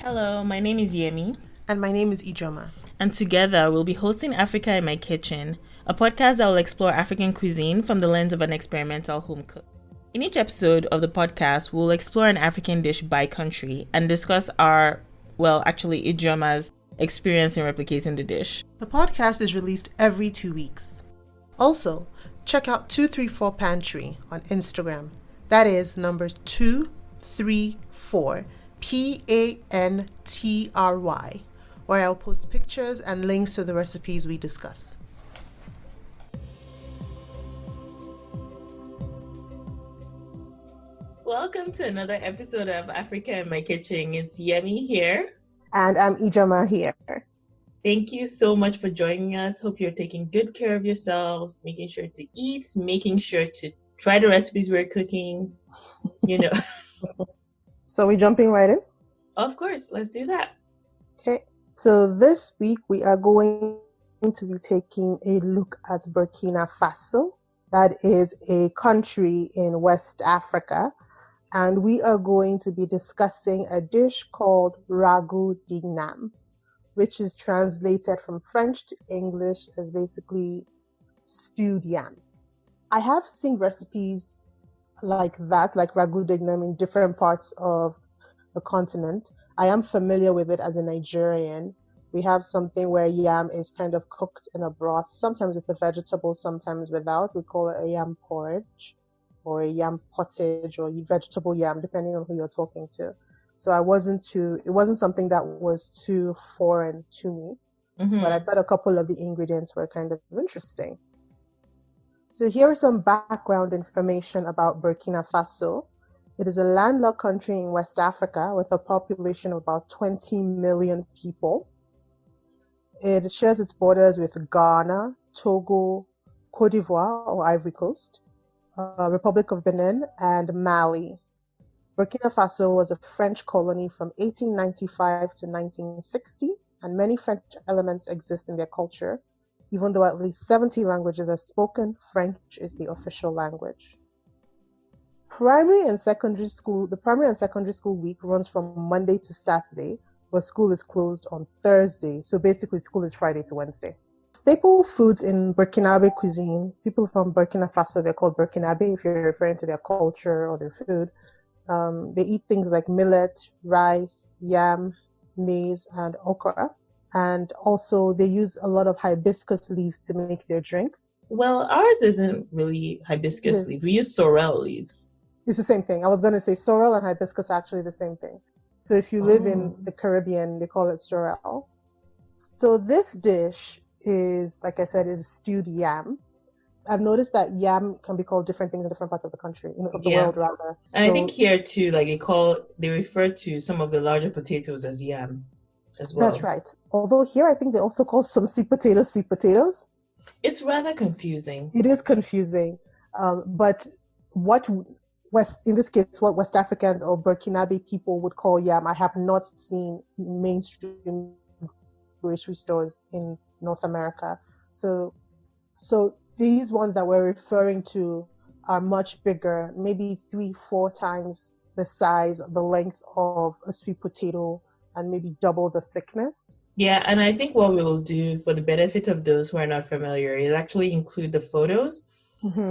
Hello, my name is Yemi. And my name is Ijeoma. And together we'll be hosting Africa in My Kitchen, a podcast that will explore African cuisine from the lens of an experimental home cook. In each episode of the podcast, we'll explore an African dish by country and discuss Ijeoma's experience in replicating the dish. The podcast is released every 2 weeks. Also, check out 234 Pantry on Instagram. That is numbers 234 PANTRY, where I'll post pictures and links to the recipes we discuss. Welcome to another episode of Africa in My Kitchen. It's Yemi here. And I'm Ijeoma here. Thank you so much for joining us. Hope you're taking good care of yourselves, making sure to eat, making sure to try the recipes we're cooking, So we jumping right in? Of course, let's do that. Okay, so this week we are going to be taking a look at Burkina Faso. That is a country in West Africa. And we are going to be discussing a dish called Ragout D'igname, which is translated from French to English as basically stewed yam. I have seen recipes like that, like Ragout D'igname, in different parts of the continent. I am familiar with it as a Nigerian. We have something where yam is kind of cooked in a broth, sometimes with the vegetables, sometimes without. We call it a yam porridge or a yam pottage or vegetable yam, depending on who you're talking to. So it wasn't something that was too foreign to me, but I thought a couple of the ingredients were kind of interesting. So here is some background information about Burkina Faso. It is a landlocked country in West Africa with a population of about 20 million people. It shares its borders with Ghana, Togo, Côte d'Ivoire or Ivory Coast, Republic of Benin, and Mali. Burkina Faso was a French colony from 1895 to 1960, and many French elements exist in their culture. Even though at least 70 languages are spoken, French is the official language. The primary and secondary school week runs from Monday to Saturday, but school is closed on Thursday. So basically school is Friday to Wednesday. Staple foods in Burkinabe cuisine, people from Burkina Faso, they're called Burkinabe if you're referring to their culture or their food. They eat things like millet, rice, yam, maize, and okra. And also they use a lot of hibiscus leaves to make their drinks. Well, ours isn't really hibiscus leaves. We use sorrel leaves. It's the same thing. I was going to say sorrel and hibiscus are actually the same thing. So if you live in the Caribbean, they call it sorrel. So this dish is, like I said, is stewed yam. I've noticed that yam can be called different things in different parts of the country, of the world rather. So, and I think here too, they refer to some of the larger potatoes as yam as well. That's right. Although here I think they also call some sweet potatoes. It's rather confusing. It is confusing. But what West Africans or Burkinabe people would call yam, I have not seen in mainstream grocery stores in North America. So these ones that we're referring to are much bigger, maybe 3-4 times the size, the length of a sweet potato, and maybe double the thickness. Yeah, and I think what we'll do for the benefit of those who are not familiar is actually include the photos.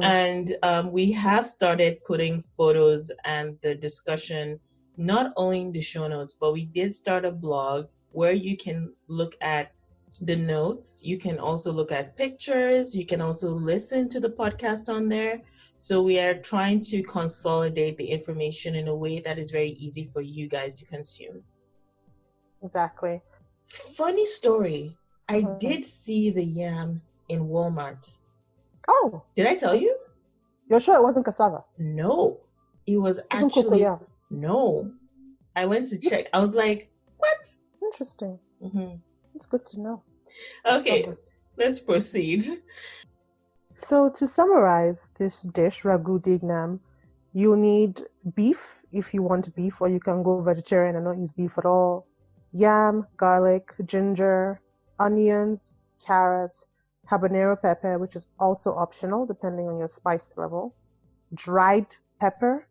And we have started putting photos and the discussion not only in the show notes, but we did start a blog where you can look at the notes. You can also look at pictures. You can also listen to the podcast on there. So we are trying to consolidate the information in a way that is very easy for you guys to consume. Exactly. Funny story. I did see the yam in Walmart. Oh. Did I tell you? You're sure it wasn't cassava? No. It was actually... cocoyam. No. I went to check. I was like, what? Interesting. It's good to know. Okay, let's proceed. So to summarize this dish, Ragout D'igname, you need beef if you want beef, or you can go vegetarian and not use beef at all. Yam, garlic, ginger, onions, carrots, habanero pepper, which is also optional depending on your spice level, dried pepper,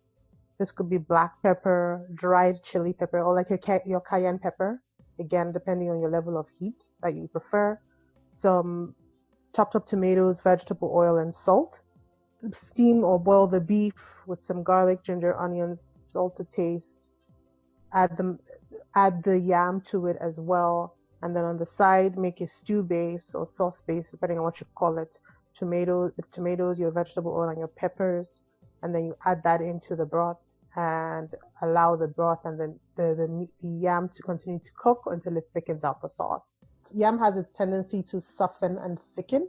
This could be black pepper, dried chili pepper, or like your cayenne pepper. Again, depending on your level of heat that you prefer. Some chopped up tomatoes, vegetable oil, and salt. Steam or boil the beef with some garlic, ginger, onions, salt to taste. Add the yam to it as well. And then on the side, make a stew base or sauce base, depending on what you call it. Tomatoes, your vegetable oil, and your peppers. And then you add that into the broth and allow the broth and then the yam to continue to cook until it thickens out the sauce. Yam has a tendency to soften and thicken,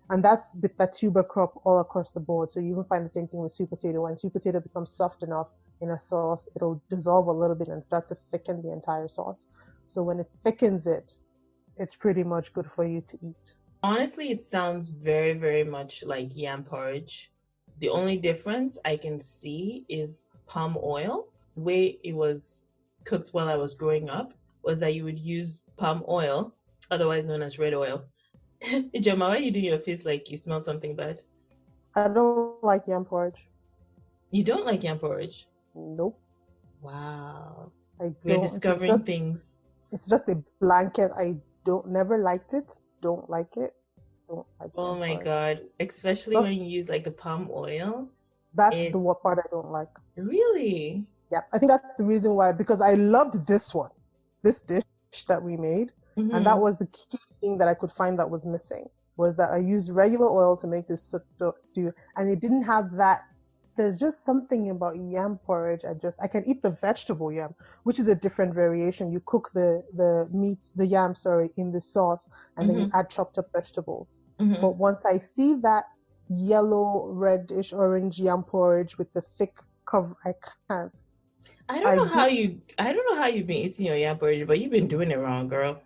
and that's with that tuber crop all across the board. So you will find the same thing with sweet potato. When sweet potato becomes soft enough in a sauce, it'll dissolve a little bit and start to thicken the entire sauce. So when it thickens it, it's pretty much good for you to eat. Honestly, it sounds very, very much like yam porridge. The only difference I can see is palm oil. The way it was cooked while I was growing up was that you would use palm oil, otherwise known as red oil. Ijeoma, why are you doing your face like you smelled something bad? I don't like yam porridge. You don't like yam porridge? Nope. Wow. You're discovering things. It's just a blanket. I never liked it. Don't like it. Don't like Oh my God. Especially when you use like the palm oil. That's the part I don't like. Really? Yeah. I think that's the reason why, because I loved this dish that we made. Mm-hmm. And that was the key thing that I could find that was missing, was that I used regular oil to make this stew, and it didn't have that. There's just something about yam porridge. I can eat the vegetable yam, which is a different variation. You cook the yam, in the sauce, and then you add chopped up vegetables. Mm-hmm. But once I see that yellow, reddish, orange yam porridge with the thick cover, I can't. I don't know how you've been eating your yam porridge, but you've been doing it wrong, girl.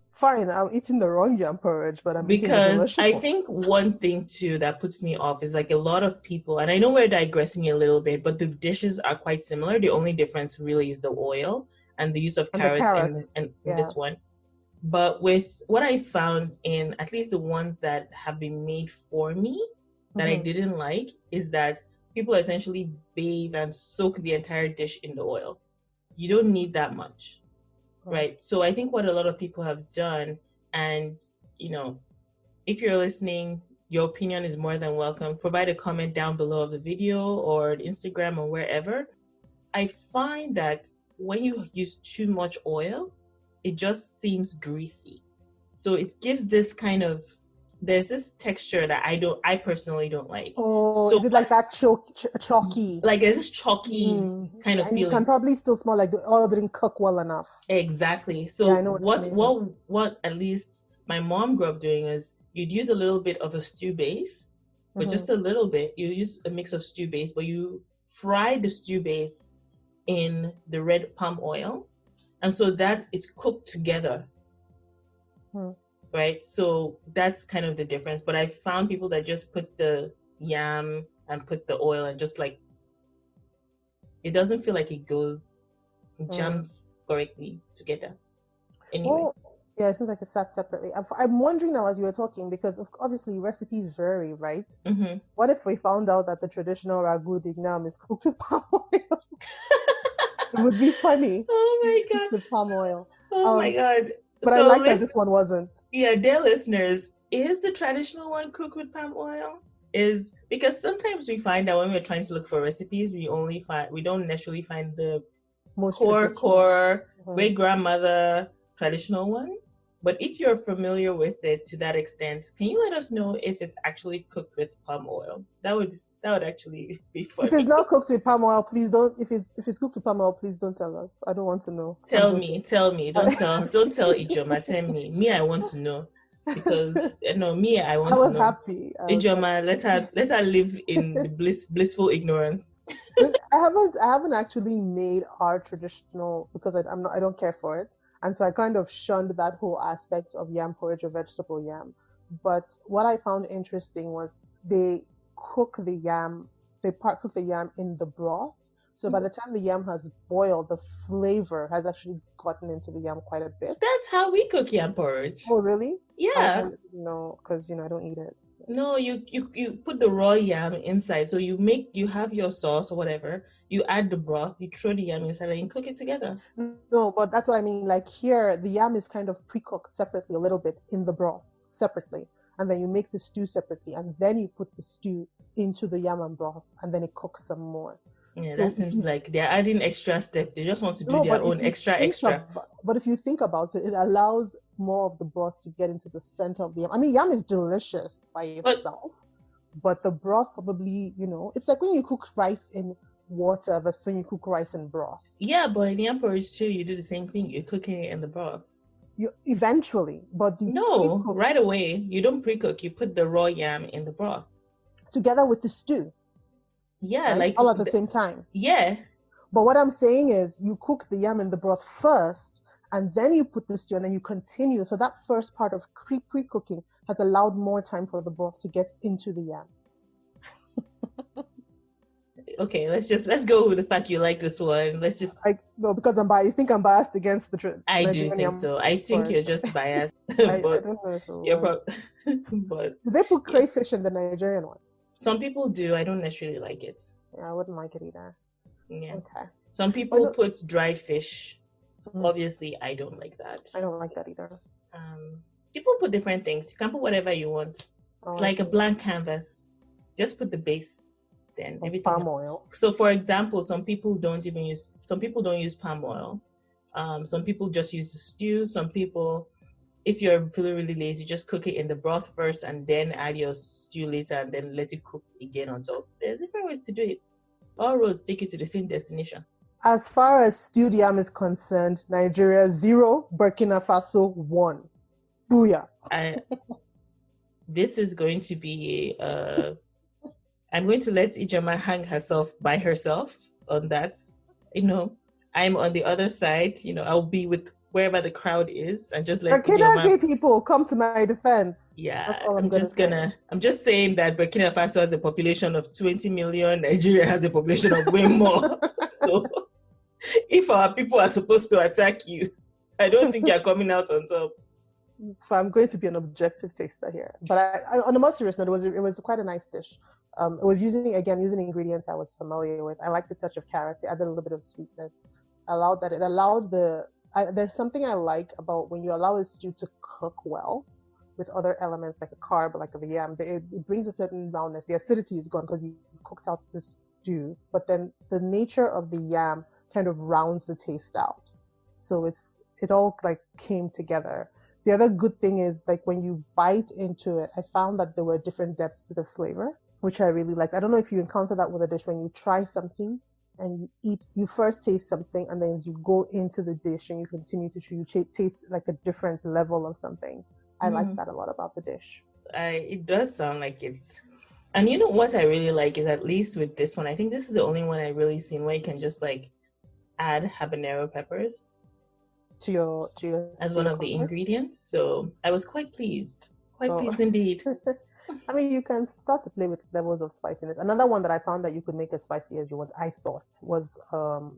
Fine, I'm eating the wrong yam porridge, but I'm eating the delicious one. I think one thing too that puts me off is like a lot of people, and I know we're digressing a little bit, but the dishes are quite similar. The only difference really is the oil and the use of carrots in this one. But with what I found in at least the ones that have been made for me that I didn't like is that people essentially bathe and soak the entire dish in the oil. You don't need that much. Right. So I think what a lot of people have done, and, if you're listening, your opinion is more than welcome. Provide a comment down below of the video or Instagram or wherever. I find that when you use too much oil, it just seems greasy. So it gives this there's this texture that I personally don't like. Oh, so, is it like that chalky? Like there's this chalky kind of feeling. You can probably still smell like the oil didn't cook well enough. Exactly. So I know what at least my mom grew up doing is you'd use a little bit of a stew base, but just a little bit. You use a mix of stew base, but you fry the stew base in the red palm oil, and so that it's cooked together. Right, so that's kind of the difference. But I found people that just put the yam and put the oil and just like, it doesn't feel like it jumps correctly together. Anyway. Well, yeah, it seems like it's sat separately. I'm wondering now as you were talking, because obviously recipes vary, right? Mm-hmm. What if we found out that the traditional Ragout D'igname is cooked with palm oil? It would be funny. Oh my God. With palm oil. Oh my God. But I like that this one wasn't. Yeah, dear listeners, is the traditional one cooked with palm oil? Because sometimes we find that when we're trying to look for recipes, we don't necessarily find the most core great grandmother traditional one. But if you're familiar with it to that extent, can you let us know if it's actually cooked with palm oil? That would actually be funny. If it's not cooked with palm oil, please don't. If it's cooked with palm oil, please don't tell us. I don't want to know. Tell me. Don't tell Ijeoma. Tell me. Me, I want to know, because I want to know. I was happy. Ijeoma, let her live in blissful ignorance. I haven't actually made our traditional, because I don't care for it, and so I kind of shunned that whole aspect of yam porridge or vegetable yam. But what I found interesting was they cook the yam in the broth. So by the time the yam has boiled, the flavor has actually gotten into the yam quite a bit. That's how we cook yam porridge. Oh, really? Yeah. No, because I don't eat it. No, you put the raw yam inside. So you have your sauce or whatever. You add the broth, you throw the yam inside, and you cook it together. No, but that's what I mean. Like here, the yam is kind of pre-cooked separately a little bit in the broth separately, and then you make the stew separately, and then you put the stew into the yam and broth, and then it cooks some more. Yeah, So that seems like they're adding extra step. They just want to do no, their but own extra. but if you think about it, it allows more of the broth to get into the center of the yam. I mean, yam is delicious by itself, but the broth probably, it's like when you cook rice in water versus when you cook rice in broth. Yeah, but in yam porridge too, you do the same thing. You're cooking it in the broth. You eventually, but right away. You don't pre-cook. You put the raw yam in the broth together with the stew. Yeah, right? like all at the same time. Yeah. But what I'm saying is you cook the yam in the broth first, and then you put the stew, and then you continue. So that first part of pre-cooking has allowed more time for the broth to get into the yam. Okay, let's go with the fact you like this one. Let's just because I'm biased. You think I'm biased against the truth? I do think so. I think you're just biased. But I don't know but do they put crayfish in the Nigerian one? Some people do. I don't necessarily like it. Yeah, I wouldn't like it either. Yeah. Okay. Some people put dried fish. Obviously, I don't like that. I don't like that either. People put different things. You can put whatever you want. It's like a blank canvas. Just put the base, then everything. Palm oil. So, for example, some people don't use palm oil. Some people just use the stew. Some people, if you're feeling really lazy, just cook it in the broth first and then add your stew later and then let it cook again on top. There's different ways to do it. All roads take you to the same destination. As far as stewed yam is concerned, Nigeria 0, Burkina Faso 1. Booyah. This is going to be, I'm going to let Ijeoma hang herself by herself on that. I'm on the other side. I'll be with wherever the crowd is and just let Burkina people come to my defense. Yeah, that's all I'm just saying that Burkina Faso has a population of 20 million. Nigeria has a population of way more. So if our people are supposed to attack you, I don't think you're coming out on top. So I'm going to be an objective taster here. But I on a more serious note, it was quite a nice dish. It was using ingredients I was familiar with. I like the touch of carrot. It added a little bit of sweetness. There's something I like about when you allow a stew to cook well with other elements like a carb, like a yam. It brings a certain roundness. The acidity is gone because you cooked out the stew, but then the nature of the yam kind of rounds the taste out. So it all like came together. The other good thing is like when you bite into it, I found that there were different depths to the flavor, which I really liked. I don't know if you encounter that with a dish when you try something and you first taste something and then you go into the dish and you continue to chew, you taste like a different level of something. I like that a lot about the dish. It does sound like it's, and you know what I really like is, at least with this one, I think this is the only one I really seen where you can just like add habanero peppers to your as one of the ingredients. So I was quite pleased indeed. I mean, you can start to play with levels of spiciness. Another one that I found that you could make as spicy as you want, I thought, was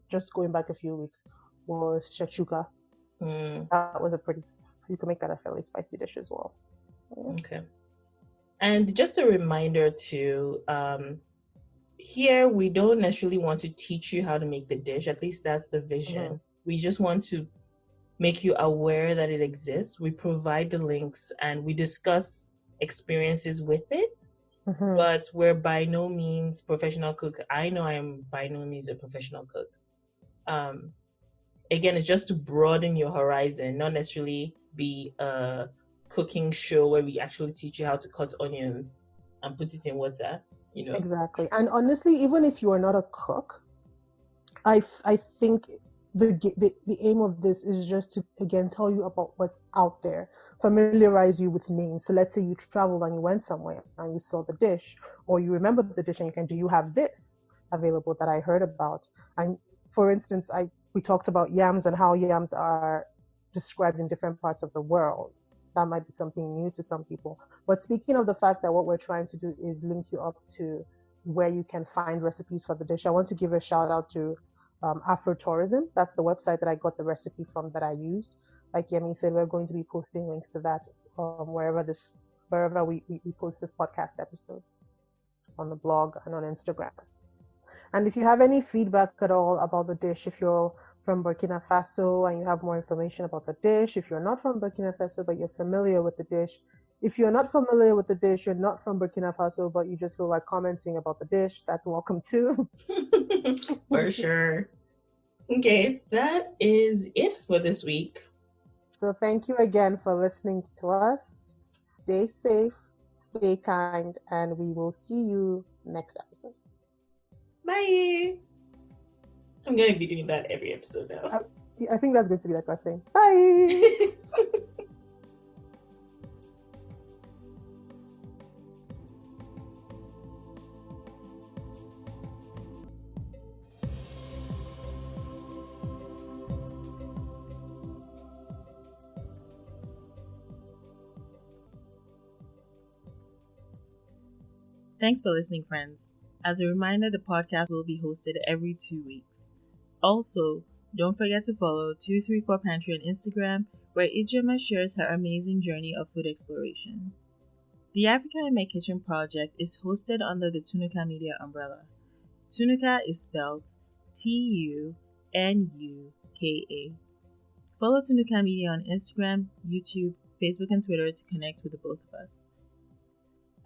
just going back a few weeks, was shakshuka. That was you can make that a fairly spicy dish as well. Yeah. Okay. And just a reminder too, here we don't necessarily want to teach you how to make the dish. At least that's the vision. We just want to make you aware that it exists. We provide the links and we discuss experiences with it, but we're by no means professional cook. I know I am by no means a professional cook. Again, it's just to broaden your horizon, not necessarily be a cooking show where we actually teach you how to cut onions and put it in water. Exactly. And honestly, even if you are not a cook, I think the aim of this is just to, again, tell you about what's out there, familiarize you with names. So let's say you traveled and you went somewhere and you saw the dish, or you remember the dish and do you have this available that I heard about? And for instance, we talked about yams and how yams are described in different parts of the world. That might be something new to some people. But speaking of the fact that what we're trying to do is link you up to where you can find recipes for the dish, I want to give a shout out to Afro Tourism. That's the website that I got the recipe from that I used. Like Yemi said, we're going to be posting links to that wherever we post this podcast episode, on the blog and on Instagram. And if you have any feedback at all about the dish, if you're from Burkina Faso and you have more information about the dish, if you're not from Burkina Faso but you're familiar with the dish, if you're not familiar with the dish, you're not from Burkina Faso but you just feel like commenting about the dish, that's welcome too. For sure. Okay, that is it for this week. So thank you again for listening to us. Stay safe, stay kind, and we will see you next episode. Bye. I'm going to be doing that every episode now. I think that's going to be like our thing. Bye. Thanks for listening, friends. As a reminder, the podcast will be hosted every 2 weeks. Also, don't forget to follow 234 Pantry on Instagram, where Ijeoma shares her amazing journey of food exploration. The Africa in My Kitchen project is hosted under the TunukaMedia umbrella. Tunuka is spelled TUNUKA. Follow TunukaMedia on Instagram, YouTube, Facebook, and Twitter to connect with the both of us.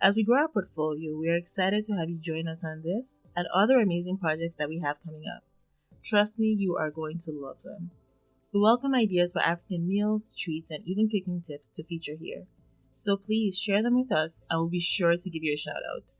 As we grow our portfolio, we are excited to have you join us on this and other amazing projects that we have coming up. Trust me, you are going to love them. We welcome ideas for African meals, treats, and even cooking tips to feature here. So please share them with us and we'll be sure to give you a shout out.